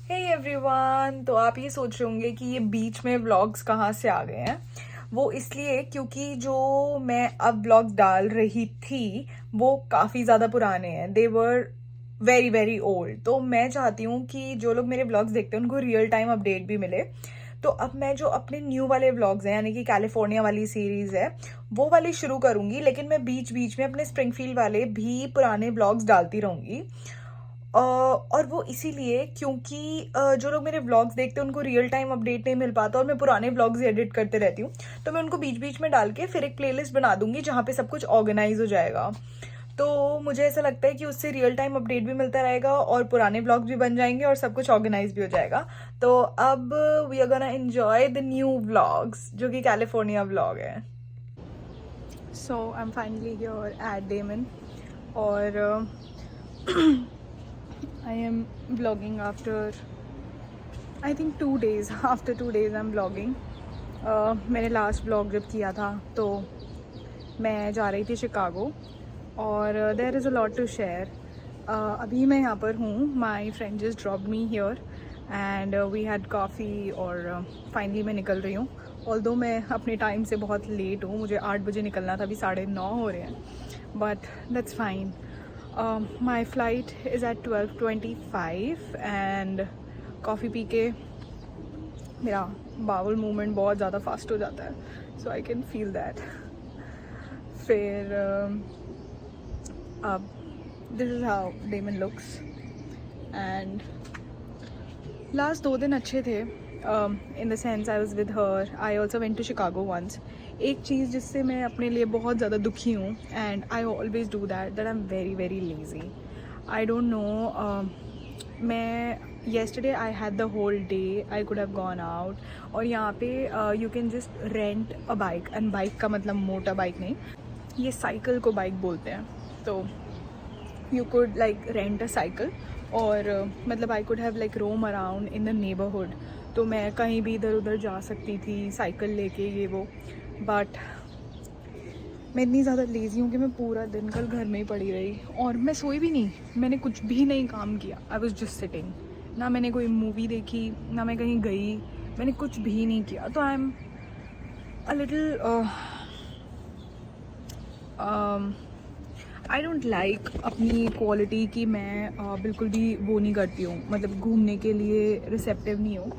Hey everyone, तो आप ये सोच रहे होंगे कि ये बीच में व्लॉग्स कहाँ से आ गए हैं। वो इसलिए क्योंकि जो मैं अब व्लॉग्स डाल रही थी वो काफ़ी ज़्यादा पुराने हैं। दे वर वेरी वेरी ओल्ड। तो मैं चाहती हूँ कि जो लोग मेरे व्लॉग्स देखते हैं उनको रियल टाइम अपडेट भी मिले। तो अब मैं जो अपने न्यू वाले व्लॉग्स हैं, यानी कि कैलिफोर्निया वाली सीरीज़ है, वो वाली शुरू करूँगी। लेकिन मैं बीच बीच में अपने स्प्रिंगफील्ड वाले भी पुराने व्लॉग्स डालती रहूँगी। और वो इसीलिए क्योंकि जो लोग मेरे व्लॉग्स देखते हैं उनको रियल टाइम अपडेट नहीं मिल पाता और मैं पुराने व्लॉग्स एडिट करते रहती हूँ। तो मैं उनको बीच बीच में डाल के फिर एक प्लेलिस्ट बना दूंगी जहाँ पे सब कुछ ऑर्गेनाइज हो जाएगा। तो मुझे ऐसा लगता है कि उससे रियल टाइम अपडेट भी मिलता रहेगा और पुराने व्लॉग्स भी बन जाएंगे और सब कुछ ऑर्गेनाइज भी हो जाएगा। तो अब we are gonna enjoy the new vlogs जो कि कैलिफोर्निया व्लॉग है। So I am finally here at Damon और I am vlogging after I think 2 days. After 2 days I'm vlogging. मैंने लास्ट व्लॉग जब किया था तो मैं जा रही थी शिकागो और there is a lot to share. अभी मैं यहाँ पर हूँ। My friend just dropped me here and we had coffee और फाइनली मैं निकल रही हूँ। ऑल्दो मैं अपने टाइम से बहुत लेट हूँ, मुझे 8 बजे निकलना था, अभी 9:30 हो रहे हैं, but that's fine. My flight is at 12:25 and coffee पी के मेरा बाउल मूवमेंट बहुत ज़्यादा फास्ट हो जाता है, so I can feel that. फिर अब this is how Damon looks and last 2 दिन अच्छे थे। In the sense I was with her. I also went to Chicago once. एक चीज़ जिससे मैं अपने लिए बहुत ज़्यादा दुखी हूँ and I always do that I am very very lazy. I don't no, मैं yesterday I had the whole day, I could have gone out और यहाँ पे you can just rent a bike and bike का मतलब motor bike नहीं, ये cycle को bike बोलते हैं। तो you could like rent a cycle और मतलब I could have like roam around in the neighborhood। तो मैं कहीं भी इधर उधर जा सकती थी साइकिल लेके ये वो। बट मैं इतनी ज़्यादा लेज़ी हूँ कि मैं पूरा दिन कल घर में ही पड़ी रही और मैं सोई भी नहीं, मैंने कुछ भी नहीं काम किया। I was just sitting. ना मैंने कोई मूवी देखी, ना मैं कहीं गई, मैंने कुछ भी नहीं किया। तो I am a little I don't like अपनी क्वालिटी कि मैं बिल्कुल भी वो नहीं करती हूँ, मतलब घूमने के लिए रिसेप्टिव नहीं हूँ।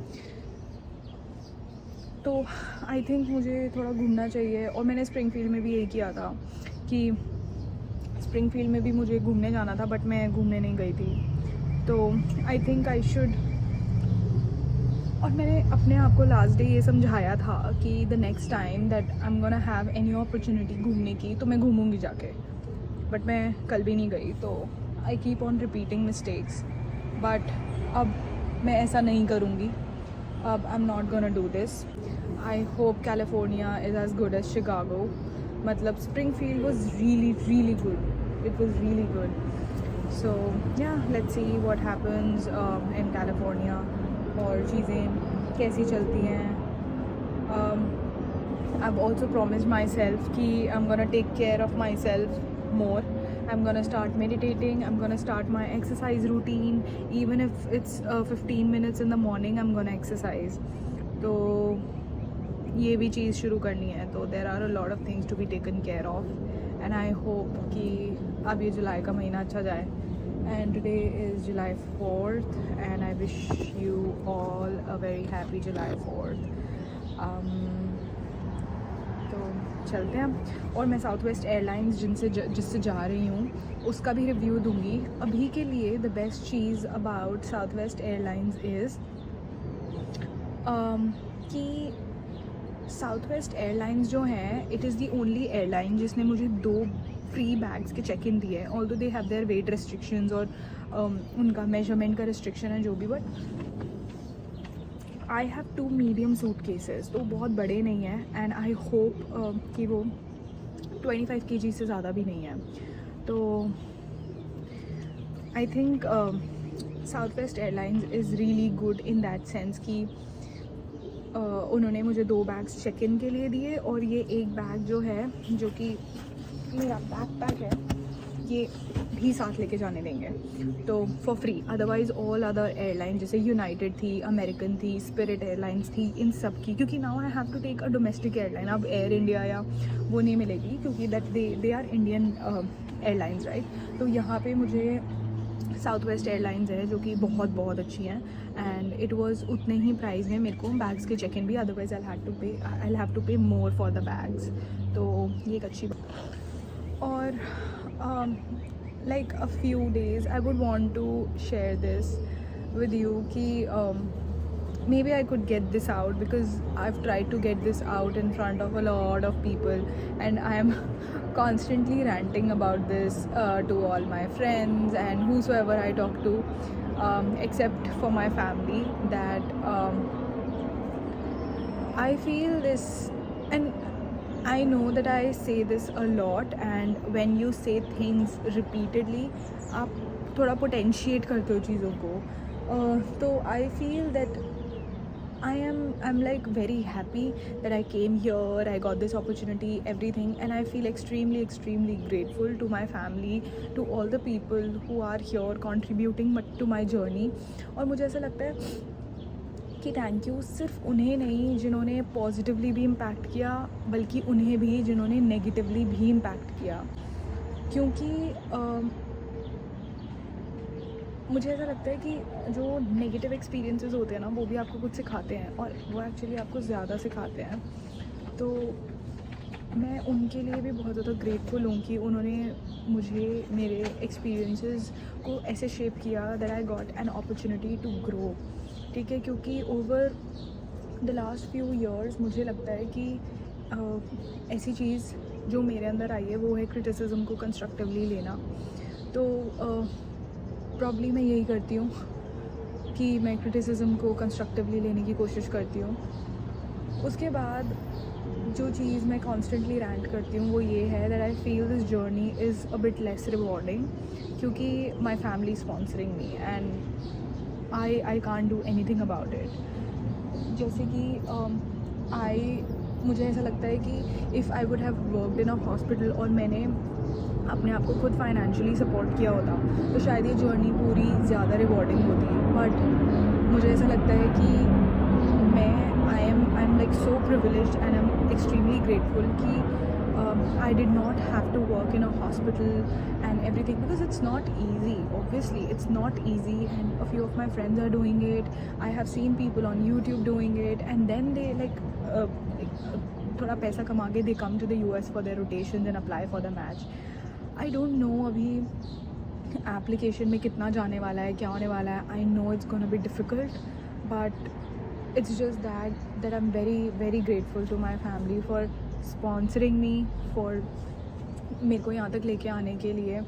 तो आई थिंक मुझे थोड़ा घूमना चाहिए और मैंने स्प्रिंगफील्ड में भी यही किया था कि स्प्रिंगफील्ड में भी मुझे घूमने जाना था बट मैं घूमने नहीं गई थी। तो आई थिंक आई शुड। और मैंने अपने आप को लास्ट डे ये समझाया था कि the next time that I am gonna have any opportunity घूमने की तो मैं घूमूंगी जाके। बट मैं कल भी नहीं गई, तो I keep on repeating mistakes. But अब मैं ऐसा नहीं करूँगी। अब I am not gonna do this. I hope California is as good as Chicago. मतलब Springfield was really really good, it was really good. So yeah let's see what happens in California और चीज़ें कैसी चलती हैं। I've also promised myself कि I'm gonna take care of myself more. I'm gonna start meditating, I'm gonna start my exercise routine, even if it's 15 minutes in the morning I'm gonna exercise. तो ये भी चीज़ शुरू करनी है। तो there are a lot of things to be taken care of and I hope कि अब ये जुलाई का महीना अच्छा जाए। And today is July 4th and I wish you all a very happy July 4th. तो चलते हैं। और मैं साउथ वेस्ट एयरलाइंस जिससे जा रही हूँ उसका भी रिव्यू दूंगी। अभी के लिए द बेस्ट चीज़ about South West Airlines is कि साउथ वेस्ट एयरलाइंस जो है it is the only airline जिसने मुझे 2 फ्री बैग्स के चेक इन दिए हैं। Although they have their weight restrictions और उनका मेजरमेंट का रिस्ट्रिक्शन है जो भी, but I have 2 medium suitcases, तो बहुत बड़े नहीं हैं एंड आई होप कि वो 25 kg से ज़्यादा भी नहीं है। तो I think south West Airlines is really good in that sense कि उन्होंने मुझे 2 बैग्स चेक इन के लिए दिए और ये एक बैग जो है जो कि मेरा बैकपैक है ये भी साथ लेके जाने देंगे तो for free. Otherwise all other airline जैसे यूनाइटेड थी, अमेरिकन थी, स्पिरिट एयरलाइंस थी, इन सब की, क्योंकि now I have to take a domestic airline. अब एयर इंडिया या वो नहीं मिलेगी क्योंकि that they are Indian airlines right. तो यहाँ पे मुझे साउथ वेस्ट एयरलाइंस है जो कि बहुत बहुत अच्छी हैं एंड इट वाज उतने ही प्राइस में मेरे को बैग्स के चेक इन भी, अदरवाइज आई हैव टू पे मोर फॉर द बैग्स। तो ये एक अच्छी बात। और like a few days I would want to share this with you कि maybe I could get this out because I've tried to get this out in front of a lot of people and I am constantly ranting about this to all my friends and whosoever I talk to, except for my family, that I feel this, and I know that I say this a lot and when you say things repeatedly आप थोड़ा potentiate करते हो चीज़ों को। तो I feel that I'm like very happy that I came here, I got this opportunity, everything, and I feel extremely grateful to my family, to all the people who are here contributing to my journey। और मुझे ऐसा लगता है कि thank you सिर्फ उन्हें नहीं जिन्होंने पॉजिटिवली भी इम्पैक्ट किया, बल्कि उन्हें भी जिन्होंने नेगेटिवली भी इम्पैक्ट किया। क्योंकि मुझे ऐसा लगता है कि जो नेगेटिव एक्सपीरियंसेस होते हैं ना वो भी आपको कुछ सिखाते हैं और वो एक्चुअली आपको ज़्यादा सिखाते हैं। तो मैं उनके लिए भी बहुत ज़्यादा ग्रेटफुल हूँ कि उन्होंने मुझे मेरे एक्सपीरियंसेस को ऐसे शेप किया that I got an opportunity to grow. ठीक है, क्योंकि over the last few years मुझे लगता है कि ऐसी चीज़ जो मेरे अंदर आई है वो है क्रिटिसिज्म को कंस्ट्रक्टिवली लेना। तो प्रॉब्ली मैं यही करती हूँ कि मैं क्रिटिसिज्म को कंस्ट्रक्टिवली लेने की कोशिश करती हूँ। उसके बाद जो चीज़ मैं कॉन्स्टेंटली रैंट करती हूँ वो ये है that I feel this journey is a bit less rewarding क्योंकि my family sponsoring me and I can't do anything about it। जैसे कि मुझे ऐसा लगता है कि if I would have worked in a hospital और मैंने अपने आप को खुद फाइनेंशियली सपोर्ट किया होता तो शायद ये जर्नी पूरी ज़्यादा रिवॉर्डिंग होती। बट मुझे ऐसा लगता है कि I am like so privileged and I am extremely grateful कि I did not have to work in a hospital and everything because it's not easy. Obviously it's not easy and a few of my friends are doing it. I have seen people on YouTube doing it and then they like थोड़ा पैसा कमा के they come to the US for their rotations and apply for the match। I don't know अभी application में कितना जाने वाला है, क्या होने वाला है। I know it's gonna be difficult but it's just that I'm very grateful to my family for sponsoring me, for मेरे को यहाँ तक लेके आने के लिए।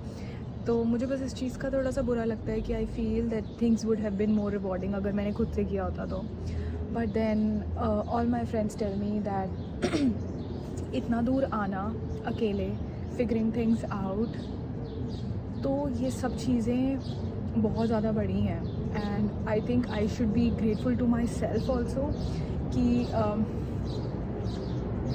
तो मुझे बस इस चीज़ का थोड़ा सा बुरा लगता है कि I feel that things would have been more rewarding अगर मैंने खुद से किया होता तो। But then all my friends tell me that इतना दूर आना अकेले, फिगरिंग थिंग्स आउट, तो ये सब चीज़ें बहुत ज़्यादा बड़ी हैं and I think I should be grateful to my self also कि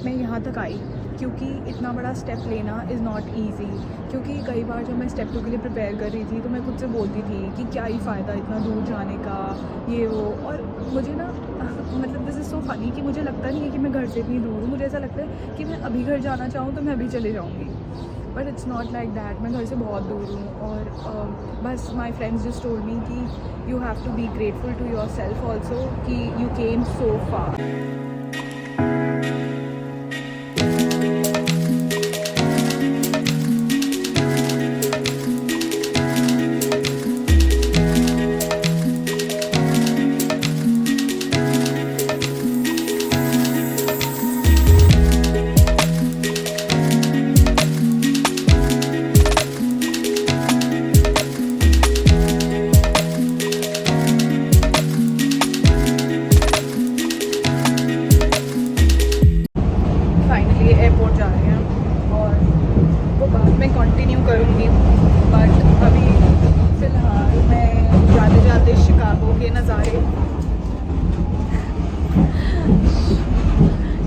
मैं यहाँ तक आई, क्योंकि इतना बड़ा स्टेप लेना इज़ नॉट ईजी। क्योंकि कई बार जब मैं स्टेप 2 के लिए प्रिपेयर कर रही थी तो मैं खुद से बोलती थी कि क्या ही फ़ायदा इतना दूर जाने का, ये वो। और मुझे ना मतलब दिस इज़ सो फनी कि मुझे लगता नहीं है कि मैं घर से इतनी दूर हूँ। मुझे ऐसा लगता है कि मैं अभी घर जाना चाहूँ तो मैं अभी चले जाऊँगी, but it's not like that. मैं घर से बहुत दूर हूँ और बस my friends just told me कि you have to be grateful to yourself also कि you came so far.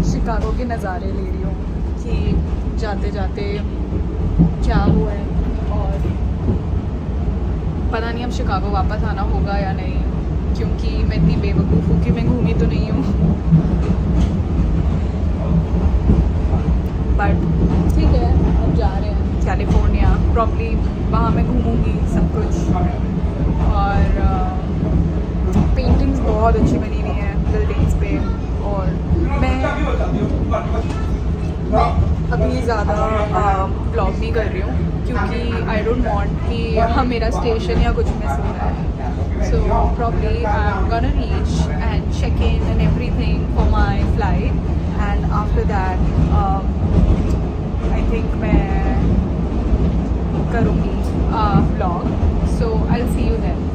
Chicago के नज़ारे ले रही हूँ कि जाते जाते क्या हुआ है और पता नहीं अब शिकागो वापस आना होगा या नहीं, क्योंकि मैं इतनी बेवकूफ़ हूँ कि मैं घूमी तो नहीं हूँ। बट ठीक है, अब जा रहे हैं कैलिफोर्निया प्रॉपरली, वहाँ मैं घूमूंगी सब कुछ। और पेंटिंग्स बहुत अच्छी बनी हुई हैं बिल्डिंग्स पे। और मैं अभी ज़्यादा ब्लॉग नहीं कर रही हूँ क्योंकि आई डोंट वांट कि मेरा स्टेशन या कुछ मिस हो रहा है। So probably I am gonna reach and check in and everything for my flight, and after that I think मैं करूँगी vlog. So I will see you then.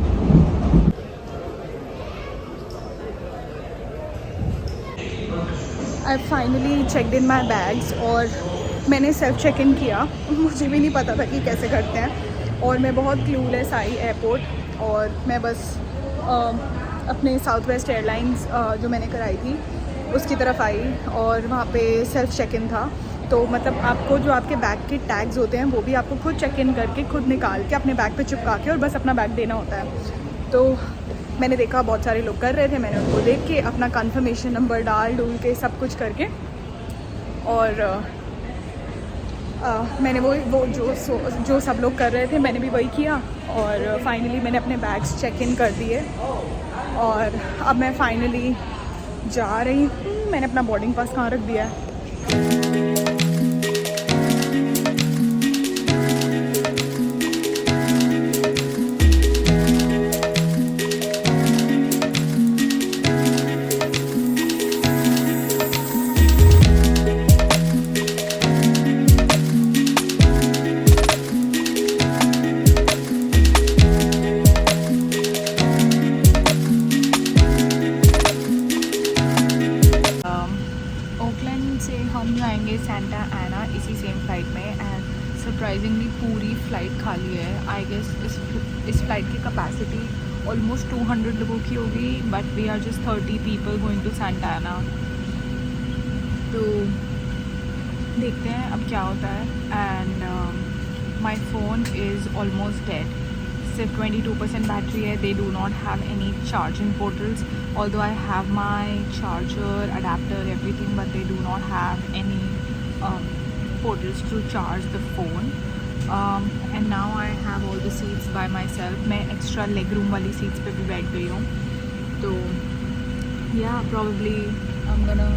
I finally checked in my bags और मैंने self check in किया। मुझे भी नहीं पता था कि कैसे करते हैं, और मैं बहुत क्लूलेस आई एयरपोर्ट। और मैं बस अपने साउथ वेस्ट एयरलाइंस जो मैंने कराई थी उसकी तरफ आई, और वहाँ पे सेल्फ चेक इन था। तो मतलब आपको जो आपके बैग के टैग्स होते हैं वो भी आपको खुद चेक इन करके खुद निकाल के अपने बैग पे चिपका के और बस अपना बैग देना होता है। तो मैंने देखा बहुत सारे लोग कर रहे थे, मैंने उनको देख के अपना कंफर्मेशन नंबर डाल डूल के सब कुछ करके, और मैंने वो जो सब लोग कर रहे थे मैंने भी वही किया। और फाइनली मैंने अपने बैग्स चेक इन कर दिए, और अब मैं फाइनली जा रही हूँ। मैंने अपना बोर्डिंग पास कहाँ रख दिया है? हम जाएंगे सेंटा एना इसी सेम फ्लाइट में, एंड सरप्राइजिंगली पूरी फ़्लाइट खाली है। आई गेस इस फ़्लाइट की कैपेसिटी ऑलमोस्ट 200 लोगों की होगी, but we are just 30 people going to Santa Ana. तो देखते हैं अब क्या होता है। And my phone is almost dead, सिर्फ 22% बैटरी है। They do not have any charging portals, although I have my charger, adapter, everything, but they do not have any portals to charge the phone. And now I have all the seats by myself. मैं extra leg room वाली seats पे भी बैठ गई हूँ। तो yeah, probably I'm gonna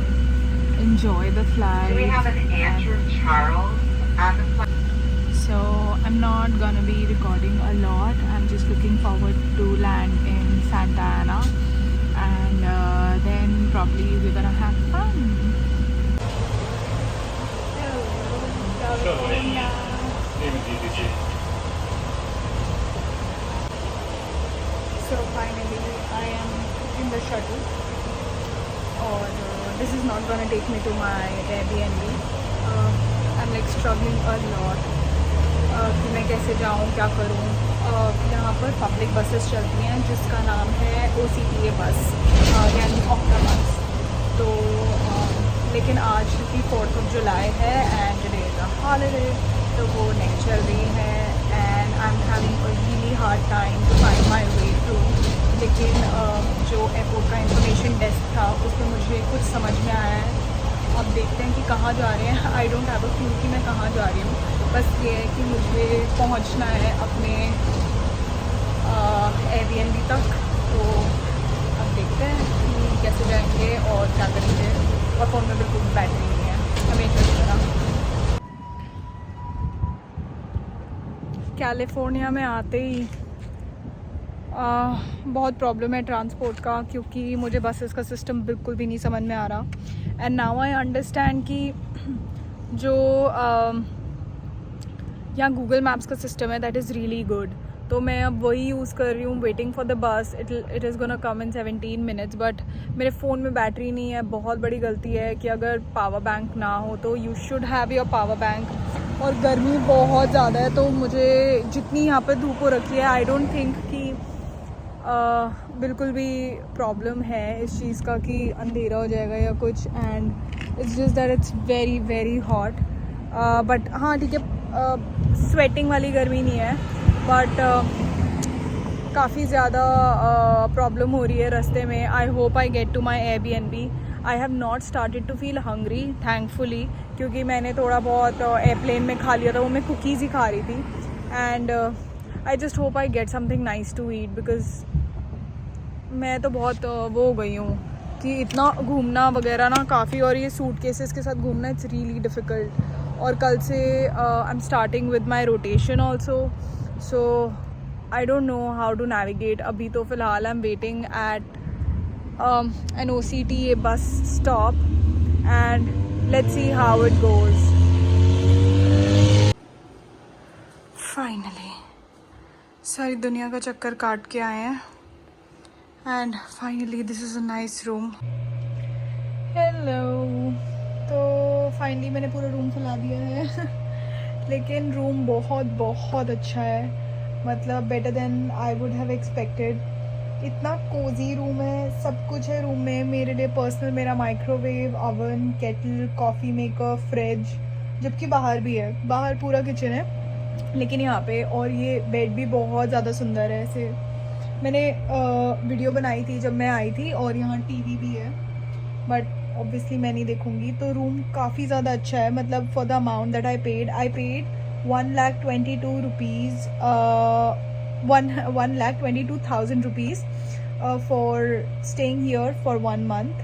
enjoy the flight. Do we have an Andrew Charles on the flight? So I'm not gonna be recording a lot. I'm just looking forward to land in Santa Ana, and then probably we're gonna have fun. So finally I am in the shuttle, or this is not gonna take me to my Airbnb. I'm like struggling a lot कि मैं कैसे जाऊँ, क्या करूँ। यहाँ पर public buses चलती हैं जिसका नाम है OCTA बस, यानी ऑक्टा बस। तो लेकिन आज की 4th of July है and today is a holiday, तो वो नहीं चल रही है, and I am having a really hard time to find my way through. लेकिन जो एयरपोर्ट का इंफॉर्मेशन डेस्क था उसमें मुझे कुछ समझ में आया है। अब देखते हैं कि कहाँ जा रहे हैं। I don't have a clue कि मैं कहाँ जा रही हूँ, बस ये है कि मुझे पहुँचना है अपने Airbnb तक। तो अब देखते हैं कि कैसे जाएंगे और क्या करेंगे। और फ़ोन में बिल्कुल बैटरी नहीं है हमेशा की तरह। कैलिफोर्निया में आते ही बहुत प्रॉब्लम है ट्रांसपोर्ट का, क्योंकि मुझे बसेस का सिस्टम बिल्कुल भी नहीं समझ में आ रहा। एंड नाउ आई अंडरस्टैंड कि जो यहाँ गूगल मैप्स का सिस्टम है दैट इज़ रियली गुड। तो मैं अब वही यूज़ कर रही हूँ, वेटिंग फॉर द बस। It is gonna come in 17 minutes, but मेरे फ़ोन में बैटरी नहीं है। बहुत बड़ी गलती है कि अगर पावर बैंक ना हो तो you should have your power bank. और गर्मी बहुत ज़्यादा है, तो मुझे जितनी यहाँ पर धूप हो रखी है आई डोंट थिंक कि बिल्कुल भी प्रॉब्लम है इस चीज़ का कि अंधेरा हो जाएगा या कुछ। And it's just that it's very very hot. But हाँ ठीक है, स्वेटिंग वाली गर्मी नहीं है, बट काफ़ी ज़्यादा प्रॉब्लम हो रही है रास्ते में. I hope I get to my Airbnb. I have not started to feel hungry thankfully, क्योंकि मैंने थोड़ा बहुत एयरप्लेन में खा लिया था, वो मैं कुकीज़ ही खा रही थी. And I just hope I get something nice to eat, because मैं तो बहुत वो हो गई हूँ कि इतना घूमना वगैरह ना काफ़ी, और ये सूटकेसेस के साथ घूमना इट्स रियली डिफ़िकल्ट. और कल से I am starting with my rotation also, so I don't know how to navigate. अभी तो फ़िलहाल I am waiting at an OCT bus stop and let's see how it goes. Finally सारी दुनिया का चक्कर काट के आए हैं and finally this is a nice room. Hello. तो फाइनली मैंने पूरा रूम फैला दिया है लेकिन रूम बहुत बहुत अच्छा है, मतलब better than I would have expected. इतना कोजी रूम है, सब कुछ है रूम में मेरे लिए पर्सनल. मेरा microwave, oven, kettle, coffee maker, fridge, जबकि बाहर भी है, बाहर पूरा किचन है लेकिन यहाँ पे. और ये बेड भी बहुत ज़्यादा सुंदर है. ऐसे मैंने वीडियो बनाई थी जब मैं आई थी, और यहाँ टीवी भी है बट ऑब्वियसली मैं नहीं देखूँगी. तो रूम काफ़ी ज़्यादा अच्छा है, मतलब for the amount that I paid 1,22,000 rupees, 1,22,000 rupees for staying here for 1 month.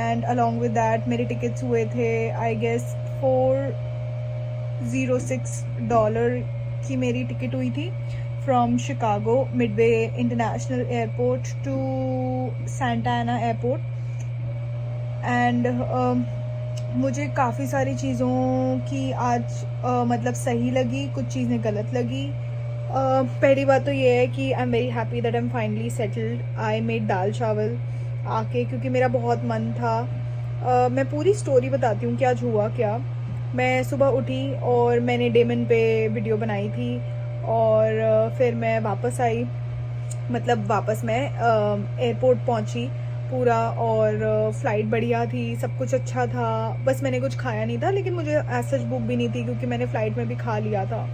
And along with that मेरे टिकट्स हुए थे I guess $406 की मेरी टिकट हुई थी from Chicago Midway International Airport to Santa Ana Airport. And मुझे काफ़ी सारी चीज़ों की आज मतलब सही लगी, कुछ चीज़ें गलत लगी. पहली बात तो ये है कि I am very happy that I am finally settled. I made dal chawal आके, क्योंकि मेरा बहुत मन था. मैं पूरी स्टोरी बताती हूँ कि आज हुआ क्या. मैं सुबह उठी और मैंने डेमन पे वीडियो बनाई थी, और फिर मैं वापस आई, मतलब वापस मैं एयरपोर्ट पहुँची पूरा, और फ़्लाइट बढ़िया थी, सब कुछ अच्छा था. बस मैंने कुछ खाया नहीं था, लेकिन मुझे एज सच भूख भी नहीं थी क्योंकि मैंने फ़्लाइट में भी खा लिया था.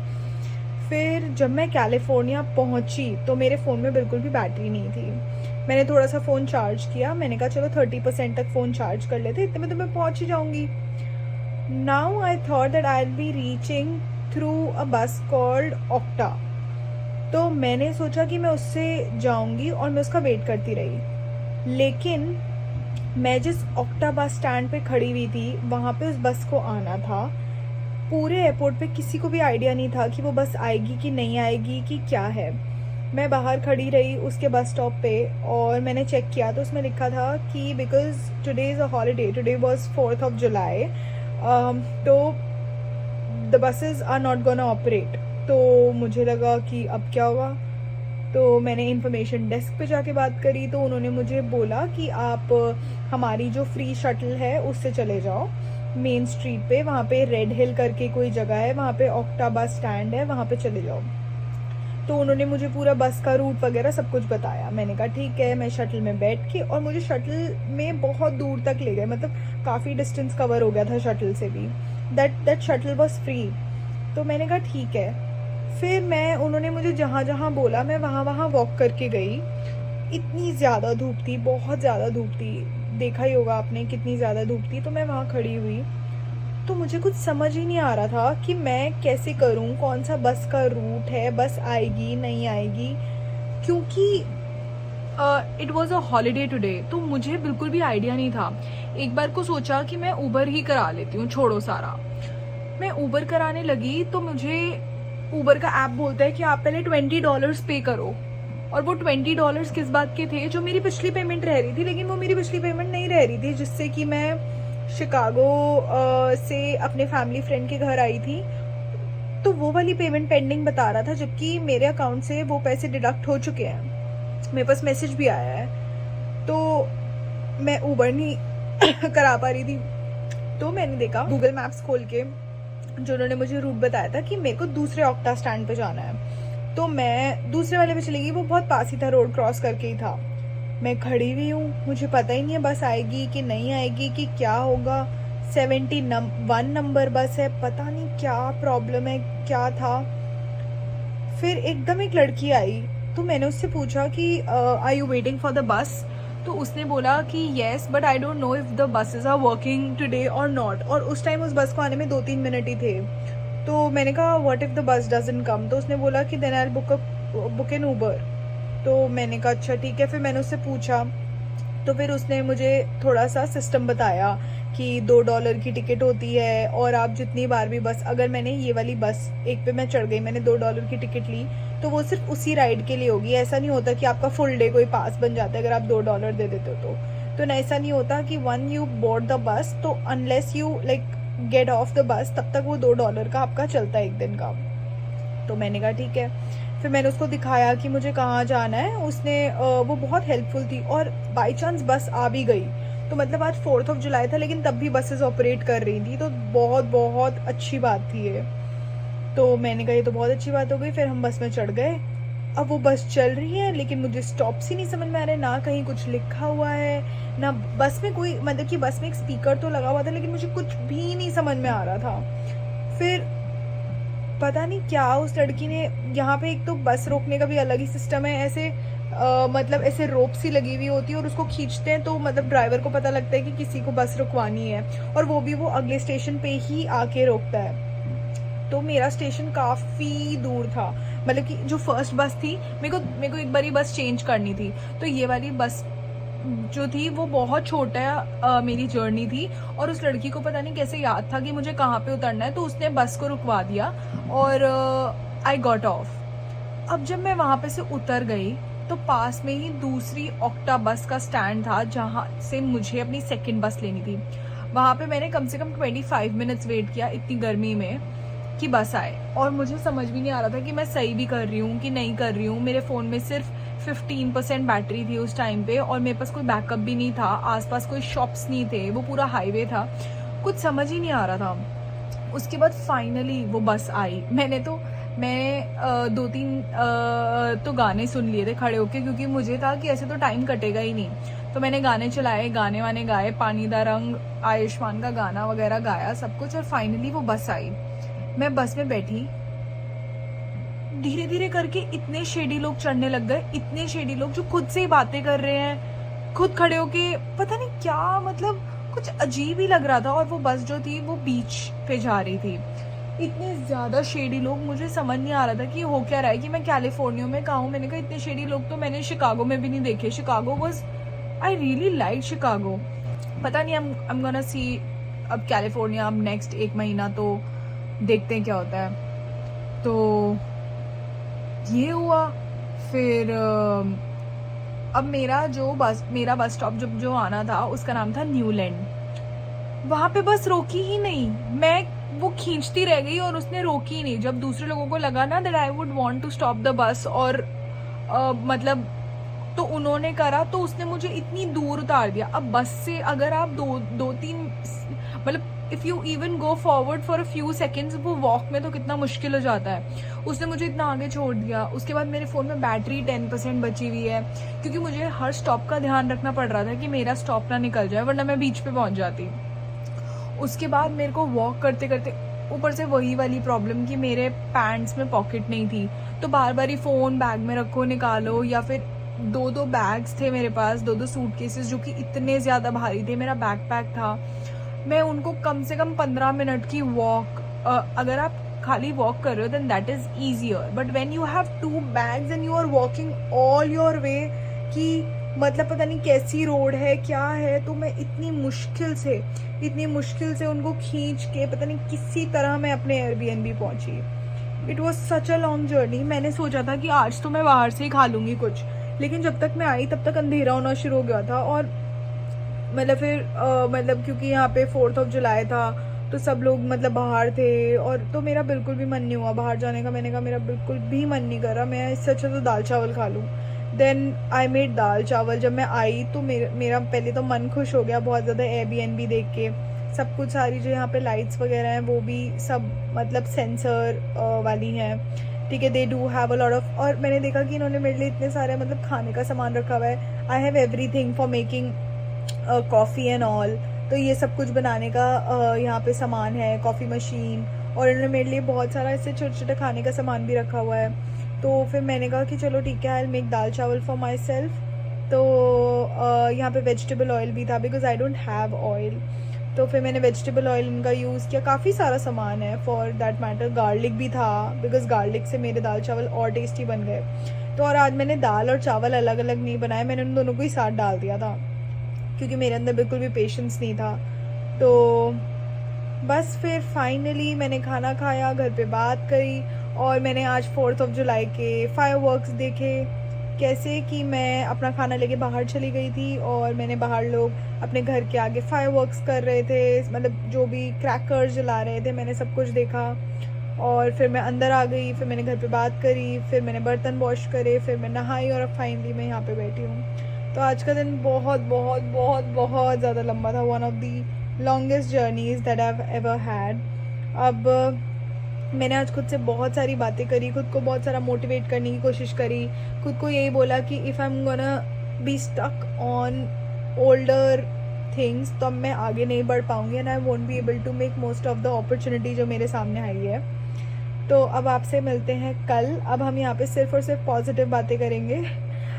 फिर जब मैं कैलिफोर्निया पहुंची तो मेरे फ़ोन में बिल्कुल भी बैटरी नहीं थी. मैंने थोड़ा सा फ़ोन चार्ज किया, मैंने कहा चलो 30% तक फ़ोन चार्ज कर लेते, इतने में तो मैं पहुंच ही जाऊंगी. Now I thought that I will be reaching through a बस कॉल्ड ऑक्टा. तो मैंने सोचा कि मैं उससे जाऊंगी और मैं उसका वेट करती रही. लेकिन मैं जिस ऑक्टा बस स्टैंड पे खड़ी हुई थी वहाँ पे उस बस को आना था. पूरे एयरपोर्ट पे किसी को भी आइडिया नहीं था कि वो बस आएगी कि नहीं आएगी कि क्या है. मैं बाहर खड़ी रही उसके बस स्टॉप पे, और मैंने चेक किया तो उसमें लिखा था कि because today is a holiday, today was 4th of July, तो the buses are not gonna operate. तो मुझे लगा कि अब क्या होगा. तो मैंने इंफॉर्मेशन डेस्क पे जाके बात करी, तो उन्होंने मुझे बोला कि आप हमारी जो फ्री शटल है उससे चले जाओ मेन स्ट्रीट पे, वहाँ पे रेड हिल करके कोई जगह है, वहाँ पे ऑक्टा बस स्टैंड है, वहाँ पे चले जाओ. तो उन्होंने मुझे पूरा बस का रूट वगैरह सब कुछ बताया. मैंने कहा ठीक है. मैं शटल में बैठ के, और मुझे शटल में बहुत दूर तक ले गए, मतलब काफ़ी डिस्टेंस कवर हो गया था शटल से भी. That shuttle was free. तो मैंने कहा ठीक है. फिर उन्होंने मुझे जहाँ जहाँ बोला मैं वहाँ वहाँ वॉक करके गई. इतनी ज़्यादा धूप थी, बहुत ज़्यादा धूप थी, देखा ही होगा आपने कितनी ज़्यादा धूप थी. तो मैं वहाँ खड़ी हुई तो मुझे कुछ समझ ही नहीं आ रहा था कि मैं कैसे करूँ, कौन सा बस का रूट है, बस आएगी नहीं आएगी, क्योंकि it was a holiday today. तो मुझे बिल्कुल भी आइडिया नहीं था. एक बार को सोचा कि मैं ऊबर ही करा लेती हूँ, छोड़ो सारा. मैं ऊबर कराने लगी तो मुझे ऊबर का ऐप बोलता है कि आप पहले $20 पे करो. और वो $20 किस बात के थे, जो मेरी पिछली पेमेंट रह रही थी. लेकिन वो मेरी पिछली पेमेंट नहीं रह रही थी जिससे कि मैं शिकागो से अपने फैमिली फ्रेंड के घर आई थी. तो वो वाली पेमेंट पेंडिंग बता रहा था, जबकि मेरे अकाउंट से वो पैसे डिडक्ट हो चुके हैं. मेरे पास मैसेज भी आया है. तो मैं ऊबर नहीं करा पा रही थी. तो मैंने देखा गूगल मैप्स खोल के, जो उन्होंने मुझे रूट बताया था कि मेरे को दूसरे ऑक्टा स्टैंड पे जाना है. तो मैं दूसरे वाले पे चली गई, वो बहुत पास ही था, रोड क्रॉस करके ही था. मैं खड़ी हुई हूँ, मुझे पता ही नहीं है बस आएगी कि नहीं आएगी कि क्या होगा. 71 नंबर बस है, पता नहीं क्या प्रॉब्लम है, क्या था. फिर एकदम एक लड़की आई तो मैंने उससे पूछा कि are you waiting for the bus? तो उसने बोला कि yes but I don't know if the buses are working today और नॉट। और उस टाइम उस बस को आने में 2-3 मिनट ही थे। तो मैंने कहा what if the bus doesn't come? तो उसने बोला कि then I will book an Uber. तो मैंने कहा अच्छा ठीक है। फिर मैंने उससे पूछा, तो फिर उसने मुझे थोड़ा सा सिस्टम बताया कि $2 की टिकट होती है और आप जितनी बार भी बस, अगर मैंने ये वाली बस एक पे मैं चढ़ गई, मैंने $2 की टिकट ली, तो वो सिर्फ उसी राइड के लिए होगी। ऐसा नहीं होता कि आपका फुल डे कोई पास बन जाता है अगर आप $2 दे देते हो तो ना, ऐसा नहीं होता कि one you board the bus तो unless you like get of the bus तब तक वो $2 का आपका चलता है एक दिन का। तो मैंने कहा ठीक है। फिर मैंने उसको दिखाया कि मुझे कहाँ जाना है। उसने वो बहुत हेल्पफुल थी और बाई चांस बस आ भी गई। तो मतलब आज 4th ऑफ जुलाई था लेकिन तब भी बसेस ऑपरेट कर रही थी, तो बहुत बहुत अच्छी बात थी ये। तो मैंने कहा ये तो बहुत अच्छी बात हो गई। फिर हम बस में चढ़ गए। अब वो बस चल रही है लेकिन मुझे स्टॉप्स ही नहीं समझ में आ रहे, ना कहीं कुछ लिखा हुआ है ना बस में कोई, मतलब कि बस में एक स्पीकर तो लगा हुआ था लेकिन मुझे कुछ भी नहीं समझ में आ रहा था। फिर पता नहीं क्या उस लड़की ने, यहाँ पे एक तो बस रोकने का भी अलग ही सिस्टम है। ऐसे मतलब ऐसे रोप सी लगी हुई होती है और उसको खींचते हैं तो मतलब ड्राइवर को पता लगता है कि किसी को बस रुकवानी है, और वो भी वो अगले स्टेशन पे ही आके रोकता है। तो मेरा स्टेशन काफ़ी दूर था, मतलब कि जो फर्स्ट बस थी, मेरे को एक बारी बस चेंज करनी थी। तो ये वाली बस जो थी वो बहुत छोटा मेरी जर्नी थी, और उस लड़की को पता नहीं कैसे याद था कि मुझे कहाँ पे उतरना है, तो उसने बस को रुकवा दिया और आई गॉट ऑफ। अब जब मैं वहाँ पे से उतर गई तो पास में ही दूसरी ऑक्टा बस का स्टैंड था जहाँ से मुझे अपनी सेकंड बस लेनी थी। वहाँ पे मैंने कम से कम 25 मिनट्स वेट किया इतनी गर्मी में कि बस आए, और मुझे समझ भी नहीं आ रहा था कि मैं सही भी कर रही हूँ कि नहीं कर रही हूँ। मेरे फ़ोन में सिर्फ 15% बैटरी थी उस टाइम पे, और मेरे पास कोई बैकअप भी नहीं था, आसपास कोई शॉप्स नहीं थे, वो पूरा हाईवे था, कुछ समझ ही नहीं आ रहा था। उसके बाद फाइनली वो बस आई। मैंने 2-3 तो गाने सुन लिए थे खड़े होके, क्योंकि मुझे था कि ऐसे तो टाइम कटेगा ही नहीं। तो मैंने गाने चलाए, गाने वाने गाए, पानी दा रंग, आयुष्मान का गाना वगैरह गाया सब कुछ, और फाइनली वो बस आई। मैं बस में बैठी, धीरे धीरे करके इतने शेडी लोग चढ़ने लग गए, इतने शेडी लोग जो खुद से ही बातें कर रहे हैं, खुद खड़े होके, पता नहीं क्या, मतलब कुछ अजीब ही लग रहा था। और वो बस जो थी वो बीच पे जा रही थी। इतने ज़्यादा शेडी लोग, मुझे समझ नहीं आ रहा था कि हो क्या रहा है, कि मैं कैलिफोर्निया में कहाँ हूँ। मैंने कहा इतने शेडी लोग तो मैंने शिकागो में भी नहीं देखे। Chicago was, I really like Chicago. पता नहीं, आई एम गोना सी अब कैलिफोर्निया, अब नेक्स्ट 1 महीना तो देखते हैं क्या होता है। तो ये हुआ। फिर अब मेरा बस स्टॉप जो आना था उसका नाम था न्यूलैंड। वहाँ पे बस रोकी ही नहीं, मैं वो खींचती रह गई और उसने रोकी ही नहीं। जब दूसरे लोगों को लगा ना that I would want to stop the bus, और मतलब तो उन्होंने करा, तो उसने मुझे इतनी दूर उतार दिया। अब बस से अगर आप 2-3 मतलब if you even go forward for a few seconds, वो वॉक में तो कितना मुश्किल हो जाता है। उसने मुझे इतना आगे छोड़ दिया। उसके बाद मेरे फ़ोन में बैटरी 10% बची हुई है, क्योंकि मुझे हर स्टॉप का ध्यान रखना पड़ रहा था कि मेरा स्टॉप ना निकल जाए, वरना मैं बीच पे पहुंच जाती। उसके बाद मेरे को वॉक करते करते, ऊपर से वही वाली प्रॉब्लम कि मेरे पैंट्स में पॉकेट नहीं थी, तो बार बार ही फ़ोन बैग में रखो, निकालो, या फिर 2 बैग्स थे मेरे पास, 2 सूटकेसेस जो कि इतने ज़्यादा भारी थे। मेरा बैकपैक था, मैं उनको कम से कम 15 मिनट की वॉक, अगर आप खाली वॉक कर रहे हो then that is easier, but when you have 2 bags and you are walking all your way, कि मतलब पता नहीं कैसी रोड है क्या है, तो मैं इतनी मुश्किल से उनको खींच के पता नहीं किसी तरह मैं अपने एयरबीएनबी पहुंची। It was such a long journey. मैंने सोचा था कि आज तो मैं बाहर से ही खा लूँगी कुछ, लेकिन जब तक मैं आई तब तक अंधेरा होना शुरू हो गया था। और मतलब फिर मतलब क्योंकि यहाँ पे 4th ऑफ जुलाई था तो सब लोग मतलब बाहर थे, और तो मेरा बिल्कुल भी मन नहीं हुआ बाहर जाने का। मैंने कहा मेरा बिल्कुल भी मन नहीं कर रहा, मैं इससे अच्छा तो दाल चावल खा लूँ। देन आई मेड दाल चावल। जब मैं आई तो मेरा पहले तो मन खुश हो गया बहुत ज़्यादा, एयरबीएनबी देख के। सब कुछ, सारी जो यहाँ पे लाइट्स वगैरह हैं वो भी सब मतलब सेंसर वाली हैं, ठीक है, they do have a lot of. और मैंने देखा कि इन्होंने मेरे लिए इतने सारे मतलब खाने का सामान रखा हुआ है। I have everything for making coffee and all. तो ये सब कुछ बनाने का यहाँ पे सामान है, कॉफ़ी मशीन, और इन्होंने मेरे लिए बहुत सारा ऐसे छोटे छोटे खाने का सामान भी रखा हुआ है। तो फिर मैंने कहा कि चलो ठीक है, आई विल मेक दाल चावल फॉर माई सेल्फ। तो यहाँ पे वेजिटेबल ऑयल भी था because I don't have oil. तो फिर मैंने वेजिटेबल ऑयल इनका यूज़ किया। काफ़ी सारा सामान है फॉर दैट मैटर। गार्लिक भी था बिकॉज गार्लिक से मेरे दाल चावल और टेस्टी बन गए। तो और आज मैंने दाल और चावल अलग अलग नहीं बनाए, मैंने उन दोनों को ही साथ डाल दिया था क्योंकि मेरे अंदर बिल्कुल भी पेशेंस नहीं था। तो बस फिर फाइनली मैंने खाना खाया, घर पे बात करी, और मैंने आज 4th ऑफ जुलाई के फायरवर्क्स देखे। कैसे कि मैं अपना खाना लेके बाहर चली गई थी और मैंने बाहर लोग अपने घर के आगे फायरवर्क्स कर रहे थे, मतलब जो भी क्रैकर्स जला रहे थे, मैंने सब कुछ देखा। और फिर मैं अंदर आ गई, फिर मैंने घर पे बात करी, फिर मैंने बर्तन वॉश करे, फिर मैं नहाई, और अब फाइनली मैं यहाँ पे बैठी हूँ। तो आज का दिन बहुत बहुत बहुत बहुत ज़्यादा लंबा था। One of the longest journeys that I have ever had. अब मैंने आज खुद से बहुत सारी बातें करी, खुद को बहुत सारा मोटिवेट करने की कोशिश करी, खुद को यही बोला कि if I am gonna be stuck on older things तो अब मैं आगे नहीं बढ़ पाऊँगी and I won't be able to make most of the opportunity जो मेरे सामने आई है। तो अब आपसे मिलते हैं कल। अब हम यहाँ पे सिर्फ और सिर्फ पॉजिटिव बातें करेंगे,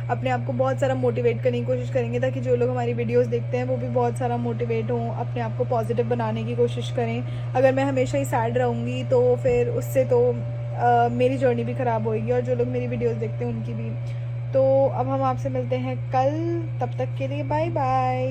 अपने आप को बहुत सारा मोटिवेट करने की कोशिश करेंगे ताकि जो लोग हमारी वीडियोस देखते हैं वो भी बहुत सारा मोटिवेट हों, अपने आप को पॉजिटिव बनाने की कोशिश करें। अगर मैं हमेशा ही सैड रहूँगी तो फिर उससे तो मेरी जर्नी भी ख़राब होएगी और जो लोग मेरी वीडियोस देखते हैं उनकी भी। तो अब हम आपसे मिलते हैं कल, तब तक के लिए बाय बाय।